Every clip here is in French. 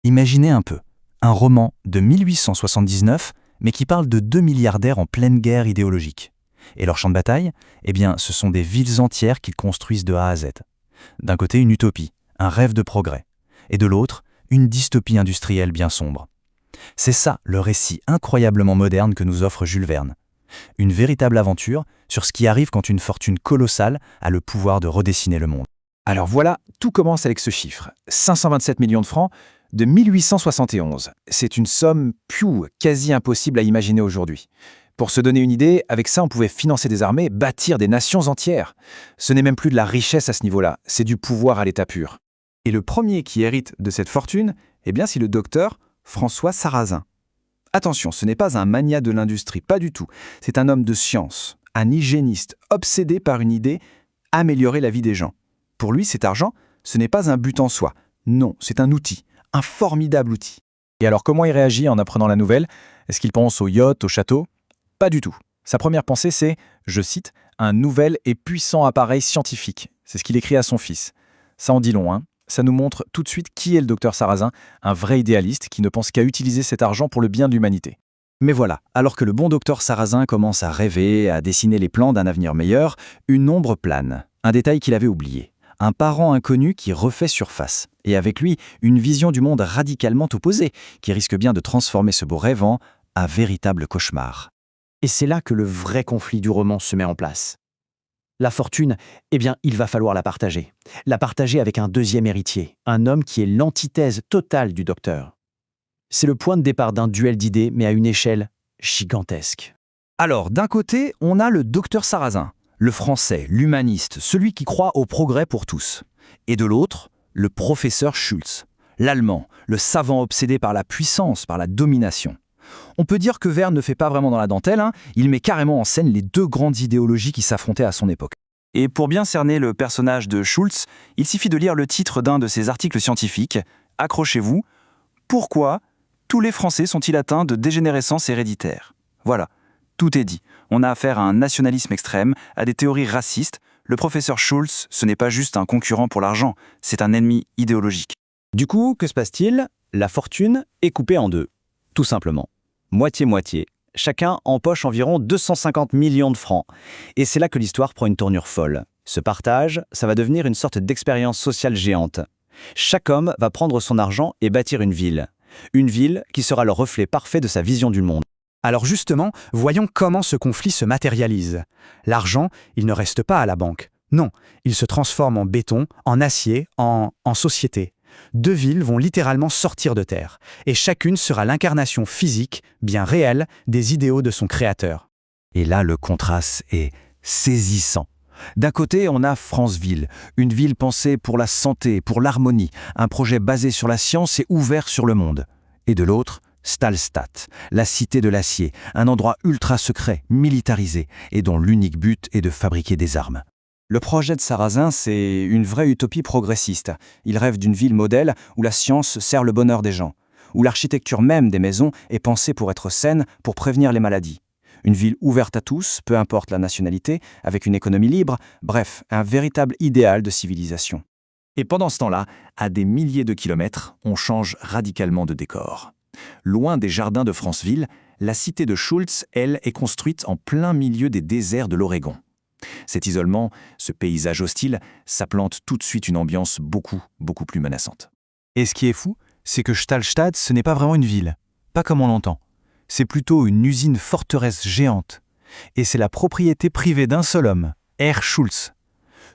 Imaginez un peu, un roman de 1879, mais qui parle de deux milliardaires en pleine guerre idéologique. Et leur champ de bataille, eh bien, ce sont des villes entières qu'ils construisent de A à Z. D'un côté, une utopie, un rêve de progrès, et de l'autre, une dystopie industrielle bien sombre. C'est ça le récit incroyablement moderne que nous offre Jules Verne. Une véritable aventure sur ce qui arrive quand une fortune colossale a le pouvoir de redessiner le monde. Alors voilà, tout commence avec ce chiffre, 527 millions de francs de 1871. C'est une somme quasi impossible à imaginer aujourd'hui. Pour se donner une idée, avec ça on pouvait financer des armées, bâtir des nations entières. Ce n'est même plus de la richesse à ce niveau-là, c'est du pouvoir à l'état pur. Et le premier qui hérite de cette fortune, eh bien c'est le docteur François Sarrazin. Attention, ce n'est pas un magnat de l'industrie, pas du tout. C'est un homme de science, un hygiéniste, obsédé par une idée, améliorer la vie des gens. Pour lui, cet argent, ce n'est pas un but en soi. Non, c'est un outil, un formidable outil. Et alors, comment il réagit en apprenant la nouvelle? Est-ce qu'il pense au yacht, au château? Pas du tout. Sa première pensée, c'est, je cite, « un nouvel et puissant appareil scientifique ». C'est ce qu'il écrit à son fils. Ça en dit long, hein? Ça nous montre tout de suite qui est le docteur Sarrazin, un vrai idéaliste qui ne pense qu'à utiliser cet argent pour le bien de l'humanité. Mais voilà, alors que le bon docteur Sarrazin commence à rêver, à dessiner les plans d'un avenir meilleur, une ombre plane, un détail qu'il avait oublié. Un parent inconnu qui refait surface, et avec lui, une vision du monde radicalement opposée, qui risque bien de transformer ce beau rêve en un véritable cauchemar. Et c'est là que le vrai conflit du roman se met en place. La fortune, eh bien, il va falloir la partager. La partager avec un deuxième héritier, un homme qui est l'antithèse totale du docteur. C'est le point de départ d'un duel d'idées, mais à une échelle gigantesque. Alors, d'un côté, on a le docteur Sarrazin, le français, l'humaniste, celui qui croit au progrès pour tous. Et de l'autre, le professeur Schultz, l'allemand, le savant obsédé par la puissance, par la domination. On peut dire que Verne ne fait pas vraiment dans la dentelle, hein, il met carrément en scène les deux grandes idéologies qui s'affrontaient à son époque. Et pour bien cerner le personnage de Schultz, il suffit de lire le titre d'un de ses articles scientifiques. Accrochez-vous, pourquoi tous les Français sont-ils atteints de dégénérescence héréditaire? Voilà, tout est dit. On a affaire à un nationalisme extrême, à des théories racistes. Le professeur Schultz, ce n'est pas juste un concurrent pour l'argent, c'est un ennemi idéologique. Du coup, que se passe-t-il? La fortune est coupée en deux. Tout simplement. Moitié-moitié. Chacun empoche environ 250 millions de francs. Et c'est là que l'histoire prend une tournure folle. Ce partage, ça va devenir une sorte d'expérience sociale géante. Chaque homme va prendre son argent et bâtir une ville. Une ville qui sera le reflet parfait de sa vision du monde. Alors justement, voyons comment ce conflit se matérialise. L'argent, il ne reste pas à la banque. Non, il se transforme en béton, en acier, en société. Deux villes vont littéralement sortir de terre, et chacune sera l'incarnation physique, bien réelle, des idéaux de son créateur. Et là, le contraste est saisissant. D'un côté, on a Franceville, une ville pensée pour la santé, pour l'harmonie, un projet basé sur la science et ouvert sur le monde. Et de l'autre, Stahlstadt, la cité de l'acier, un endroit ultra secret, militarisé, et dont l'unique but est de fabriquer des armes. Le projet de Sarrazin, c'est une vraie utopie progressiste. Il rêve d'une ville modèle où la science sert le bonheur des gens, où l'architecture même des maisons est pensée pour être saine, pour prévenir les maladies. Une ville ouverte à tous, peu importe la nationalité, avec une économie libre, bref, un véritable idéal de civilisation. Et pendant ce temps-là, à des milliers de kilomètres, on change radicalement de décor. Loin des jardins de Franceville, la cité de Schultz, elle, est construite en plein milieu des déserts de l'Oregon. Cet isolement, ce paysage hostile, ça plante tout de suite une ambiance beaucoup plus menaçante. Et ce qui est fou, c'est que Stahlstadt, ce n'est pas vraiment une ville, pas comme on l'entend. C'est plutôt une usine forteresse géante. Et c'est la propriété privée d'un seul homme, R. Schultz.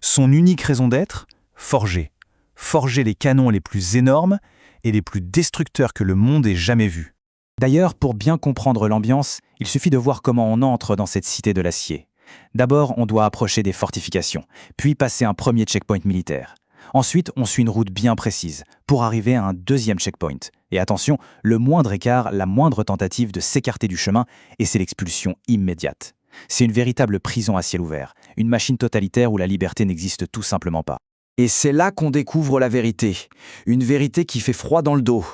Son unique raison d'être, forger. Forger les canons les plus énormes et les plus destructeurs que le monde ait jamais vus. D'ailleurs, pour bien comprendre l'ambiance, il suffit de voir comment on entre dans cette cité de l'acier. D'abord, on doit approcher des fortifications, puis passer un premier checkpoint militaire. Ensuite, on suit une route bien précise pour arriver à un deuxième checkpoint. Et attention, le moindre écart, la moindre tentative de s'écarter du chemin, et c'est l'expulsion immédiate. C'est une véritable prison à ciel ouvert, une machine totalitaire où la liberté n'existe tout simplement pas. Et c'est là qu'on découvre la vérité, une vérité qui fait froid dans le dos.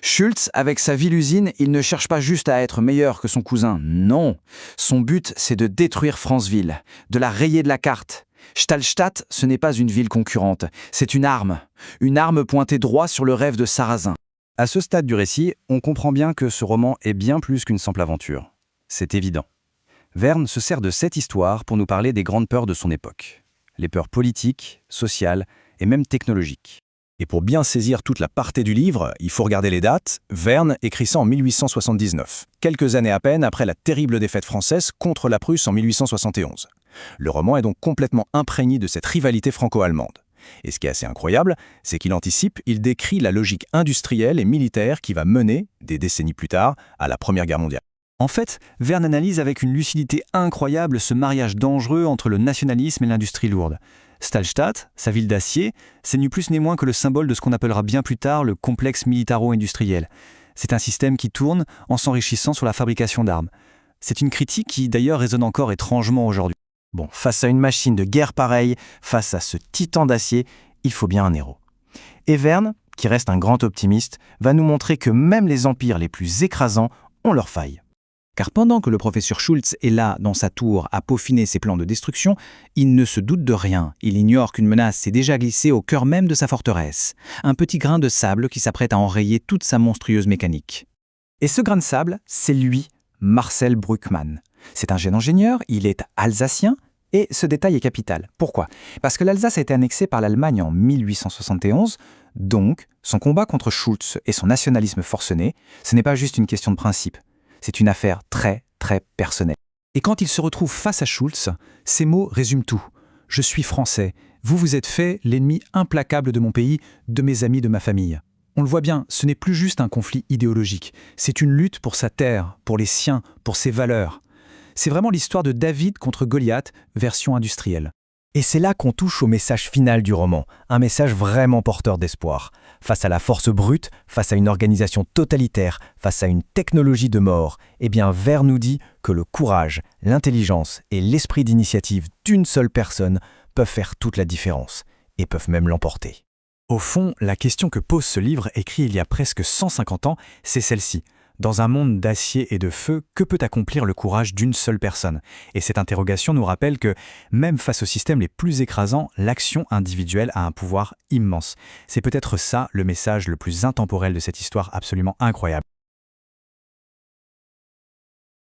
Schultz, avec sa ville-usine, il ne cherche pas juste à être meilleur que son cousin, non. Son but, c'est de détruire Franceville, de la rayer de la carte. Stahlstadt, ce n'est pas une ville concurrente, c'est une arme pointée droit sur le rêve de Sarrazin. À ce stade du récit, on comprend bien que ce roman est bien plus qu'une simple aventure. C'est évident. Verne se sert de cette histoire pour nous parler des grandes peurs de son époque. Les peurs politiques, sociales et même technologiques. Et pour bien saisir toute la portée du livre, il faut regarder les dates. Verne écrit ça en 1879, quelques années à peine après la terrible défaite française contre la Prusse en 1871. Le roman est donc complètement imprégné de cette rivalité franco-allemande. Et ce qui est assez incroyable, c'est qu'il anticipe, il décrit la logique industrielle et militaire qui va mener, des décennies plus tard, à la Première Guerre mondiale. En fait, Verne analyse avec une lucidité incroyable ce mariage dangereux entre le nationalisme et l'industrie lourde. Stahlstadt, sa ville d'acier, c'est ni plus ni moins que le symbole de ce qu'on appellera bien plus tard le complexe militaro-industriel. C'est un système qui tourne en s'enrichissant sur la fabrication d'armes. C'est une critique qui d'ailleurs résonne encore étrangement aujourd'hui. Bon, face à une machine de guerre pareille, face à ce titan d'acier, il faut bien un héros. Et Verne, qui reste un grand optimiste, va nous montrer que même les empires les plus écrasants ont leurs failles. Car pendant que le professeur Schultz est là, dans sa tour, à peaufiner ses plans de destruction, il ne se doute de rien. Il ignore qu'une menace s'est déjà glissée au cœur même de sa forteresse. Un petit grain de sable qui s'apprête à enrayer toute sa monstrueuse mécanique. Et ce grain de sable, c'est lui, Marcel Bruckmann. C'est un jeune ingénieur, il est alsacien, et ce détail est capital. Pourquoi ? Parce que l'Alsace a été annexée par l'Allemagne en 1871, donc son combat contre Schultz et son nationalisme forcené, ce n'est pas juste une question de principe. C'est une affaire très, très personnelle. Et quand il se retrouve face à Schultz, ces mots résument tout. « Je suis français. Vous vous êtes fait l'ennemi implacable de mon pays, de mes amis, de ma famille. » On le voit bien, ce n'est plus juste un conflit idéologique. C'est une lutte pour sa terre, pour les siens, pour ses valeurs. C'est vraiment l'histoire de David contre Goliath, version industrielle. Et c'est là qu'on touche au message final du roman, un message vraiment porteur d'espoir. Face à la force brute, face à une organisation totalitaire, face à une technologie de mort, eh bien Verne nous dit que le courage, l'intelligence et l'esprit d'initiative d'une seule personne peuvent faire toute la différence et peuvent même l'emporter. Au fond, la question que pose ce livre, écrit il y a presque 150 ans, c'est celle-ci. Dans un monde d'acier et de feu, que peut accomplir le courage d'une seule personne ? Et cette interrogation nous rappelle que, même face aux systèmes les plus écrasants, l'action individuelle a un pouvoir immense. C'est peut-être ça le message le plus intemporel de cette histoire absolument incroyable.